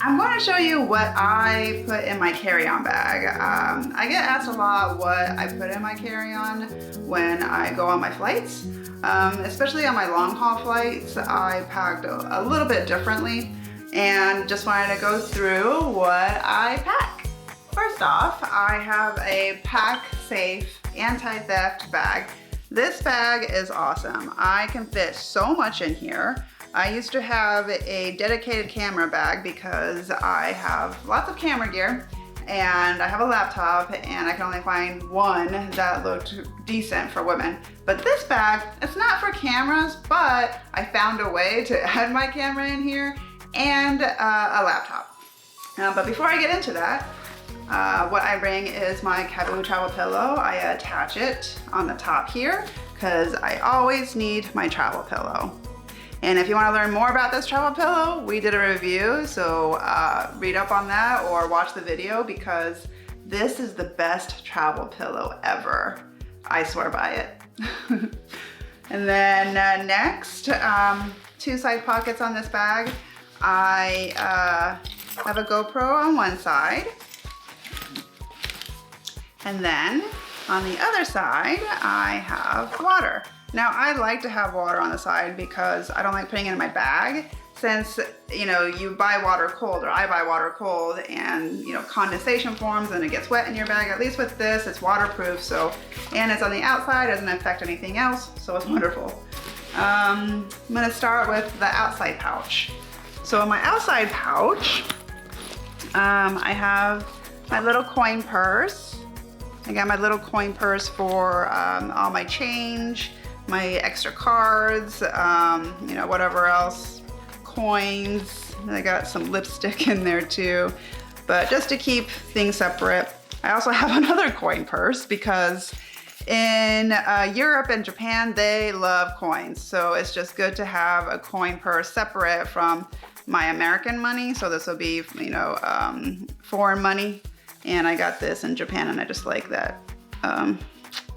I'm going to show you what I put in my carry-on bag. I get asked a lot what I put in my carry-on when I go on my flights. Especially on my long haul flights, I packed a little bit differently and just wanted to go through what I pack. First off, I have a Pacsafe anti-theft bag. This bag is awesome. I can fit so much in here. I used to have a dedicated camera bag because I have lots of camera gear and I have a laptop and I can only find one that looked decent for women. But this bag, it's not for cameras, but I found a way to add my camera in here and a laptop. But before I get into that, what I bring is my CABEAU travel pillow. I attach it on the top here because I always need my travel pillow. And if you want to learn more about this travel pillow, we did a review, so read up on that or watch the video because this is the best travel pillow ever. I swear by it. And then next, 2 side pockets on this bag. I have a GoPro on one side. And then on the other side, I have water. Now I like to have water on the side because I don't like putting it in my bag since, you know, you buy water cold or I buy water cold and, you know, condensation forms and it gets wet in your bag. At least with this, it's waterproof, so, and it's on the outside, doesn't affect anything else, so it's wonderful. I'm gonna start with the outside pouch. So in my outside pouch, I have my little coin purse. I got my little coin purse for all my change, my extra cards, you know, whatever else, coins. I got some lipstick in there too, but just to keep things separate. I also have another coin purse because in Europe and Japan, they love coins. So it's just good to have a coin purse separate from my American money. So this will be, you know, foreign money. And I got this in Japan and I just like that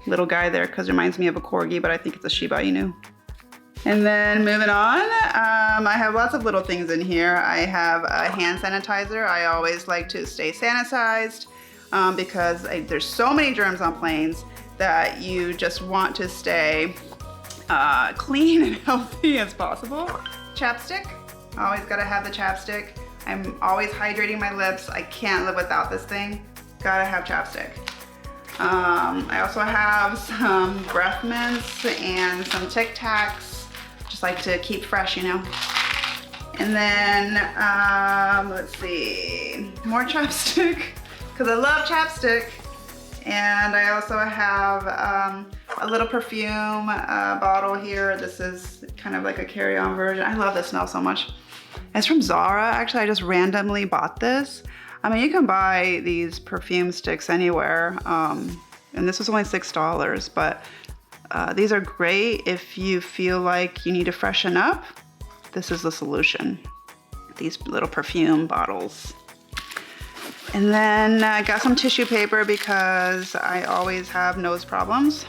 little guy there because it reminds me of a corgi, but I think it's a Shiba Inu. And then moving on, I have lots of little things in here. I have a hand sanitizer. I always like to stay sanitized because there's so many germs on planes that you just want to stay clean and healthy as possible. Chapstick, always gotta have the chapstick. I'm always hydrating my lips. I can't live without this thing. Gotta have chapstick. I also have some breath mints and some Tic Tacs. Just like to keep fresh, you know. And then, let's see, more chapstick, because I love chapstick. And I also have a little perfume bottle here. This is kind of like a carry-on version. I love this smell so much. It's from Zara. Actually, I just randomly bought this. I mean, you can buy these perfume sticks anywhere, and this was only $6, but these are great if you feel like you need to freshen up. This is the solution, these little perfume bottles. And then I got some tissue paper because I always have nose problems.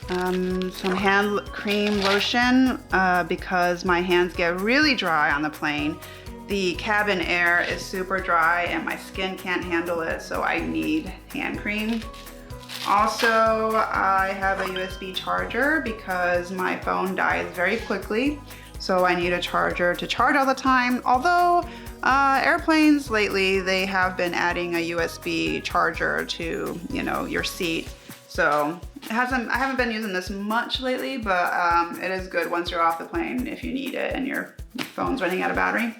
Some hand cream lotion because my hands get really dry on the plane. The cabin air is super dry and my skin can't handle it, so I need hand cream. Also, I have a USB charger because my phone dies very quickly, so I need a charger to charge all the time. Although airplanes lately, they have been adding a USB charger to, you know, your seat. So I haven't been using this much lately, but it is good once you're off the plane if you need it and your phone's running out of battery.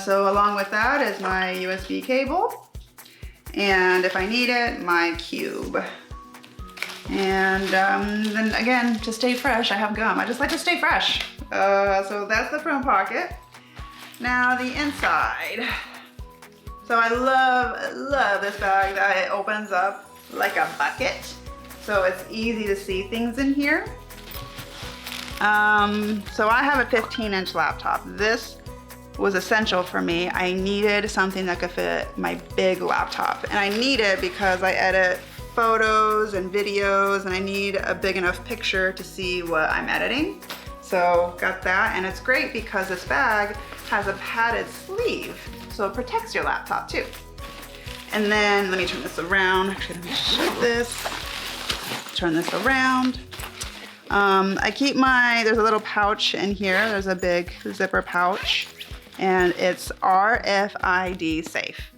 So along with that is my USB cable. And if I need it, my cube. And then again, to stay fresh, I have gum. I just like to stay fresh. So that's the front pocket. Now the inside. So I love this bag that it opens up like a bucket. So it's easy to see things in here. So I have a 15-inch laptop. This was essential for me. I needed something that could fit my big laptop. And I need it because I edit photos and videos and I need a big enough picture to see what I'm editing. So got that, and it's great because this bag has a padded sleeve, so it protects your laptop too. And then let me turn this around. Actually, let me shut this. Turn this around. I keep there's a little pouch in here. There's a big zipper pouch, and it's RFID safe,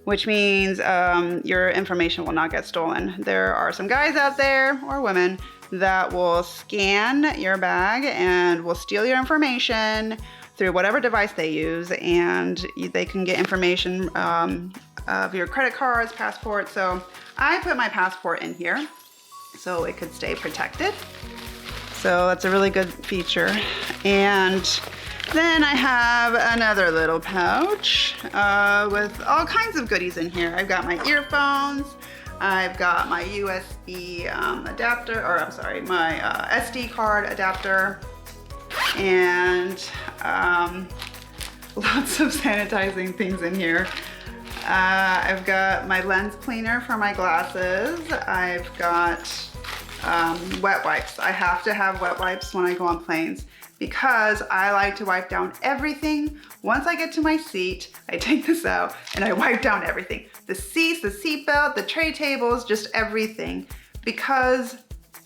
which means your information will not get stolen. There are some guys out there, or women, that will scan your bag and will steal your information through whatever device they use, and they can get information of your credit cards, passport. So I put my passport in here so it could stay protected. So that's a really good feature. And then I have another little pouch with all kinds of goodies in here. I've got my earphones, I've got my USB adapter, or I'm sorry, my SD card adapter, and lots of sanitizing things in here. I've got my lens cleaner for my glasses. I've got wet wipes. I have to have wet wipes when I go on planes because I like to wipe down everything. Once I get to my seat, I take this out and I wipe down everything. The seats, the seat belt, the tray tables, just everything, because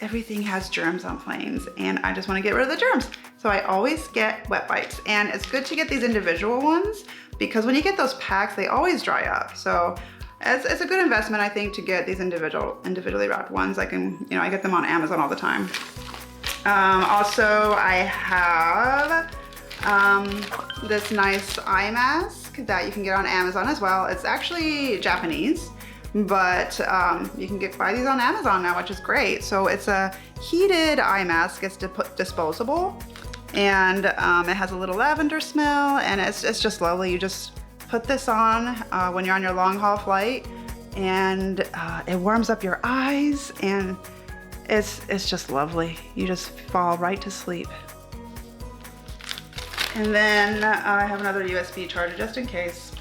everything has germs on planes and I just want to get rid of the germs. So I always get wet wipes, and it's good to get these individual ones because when you get those packs, they always dry up. So it's a good investment, I think, to get these individually wrapped ones. I get them on Amazon all the time. Also, I have this nice eye mask that you can get on Amazon as well. It's actually Japanese, but you can buy these on Amazon now, which is great. So it's a heated eye mask. It's disposable, and it has a little lavender smell, and it's just lovely. You just put this on when you're on your long haul flight, and it warms up your eyes, and it's just lovely. You just fall right to sleep. And then I have another USB charger just in case.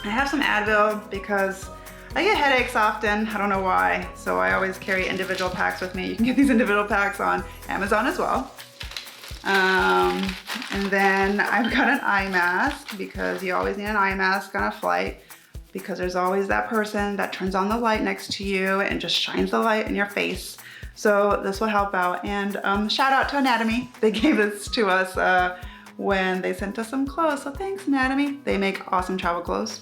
I have some Advil because I get headaches often. I don't know why. So I always carry individual packs with me. You can get these individual packs on Amazon as well. And then I've got an eye mask because you always need an eye mask on a flight, because there's always that person that turns on the light next to you and just shines the light in your face. So this will help out. And shout out to Anatomy. They gave this to us when they sent us some clothes. So thanks, Anatomy. They make awesome travel clothes.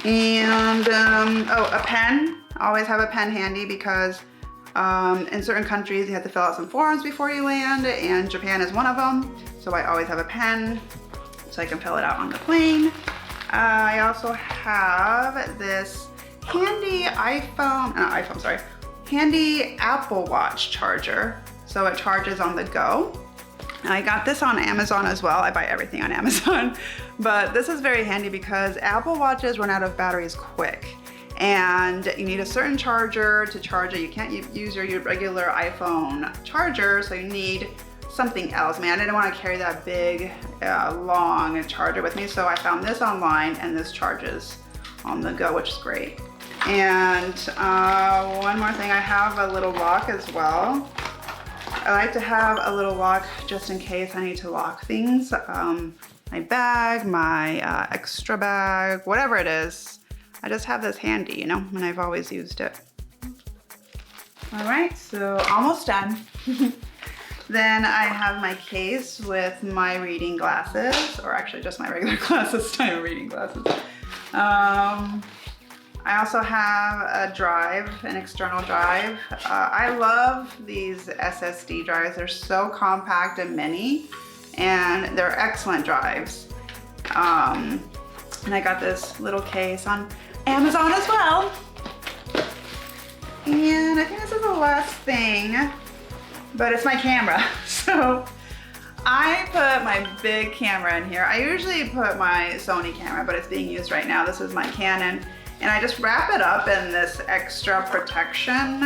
And a pen. Always have a pen handy because in certain countries you have to fill out some forms before you land, and Japan is one of them. So I always have a pen so I can fill it out on the plane. I also have this handy handy Apple Watch charger. So it charges on the go. I got this on Amazon as well. I buy everything on Amazon, but this is very handy because Apple Watches run out of batteries quick, and you need a certain charger to charge it. You can't use your regular iPhone charger, so you need something else. Man, I didn't want to carry that big, long charger with me, so I found this online, and this charges on the go, which is great. And one more thing, I have a little lock as well. I like to have a little lock just in case I need to lock things. My bag, my extra bag, whatever it is. I just have this handy, you know, and I've always used it. All right, so almost done. Then I have my case with my reading glasses, or actually just my regular glasses, not reading glasses. I also have a drive, an external drive. I love these SSD drives. They're so compact and mini, and they're excellent drives. And I got this little case on Amazon as well. And I think this is the last thing, but it's my camera. So I put my big camera in here. I usually put my Sony camera, but it's being used right now. This is my Canon. And I just wrap it up in this extra protection.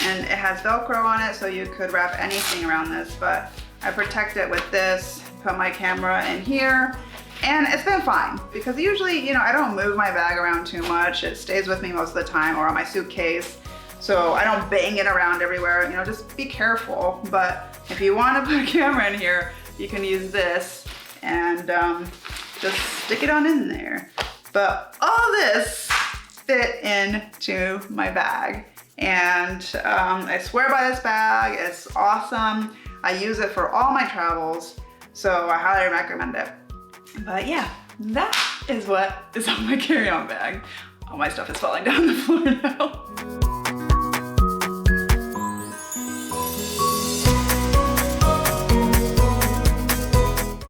And it has Velcro on it, so you could wrap anything around this, but I protect it with this, put my camera in here, and it's been fine because usually, you know, I don't move my bag around too much. It stays with me most of the time, or on my suitcase. So I don't bang it around everywhere, you know, just be careful. But if you want to put a camera in here, you can use this and just stick it on in there. But all this fit into my bag. And I swear by this bag, it's awesome. I use it for all my travels, so I highly recommend it. But yeah, that is what is on my carry-on bag. All my stuff is falling down the floor now.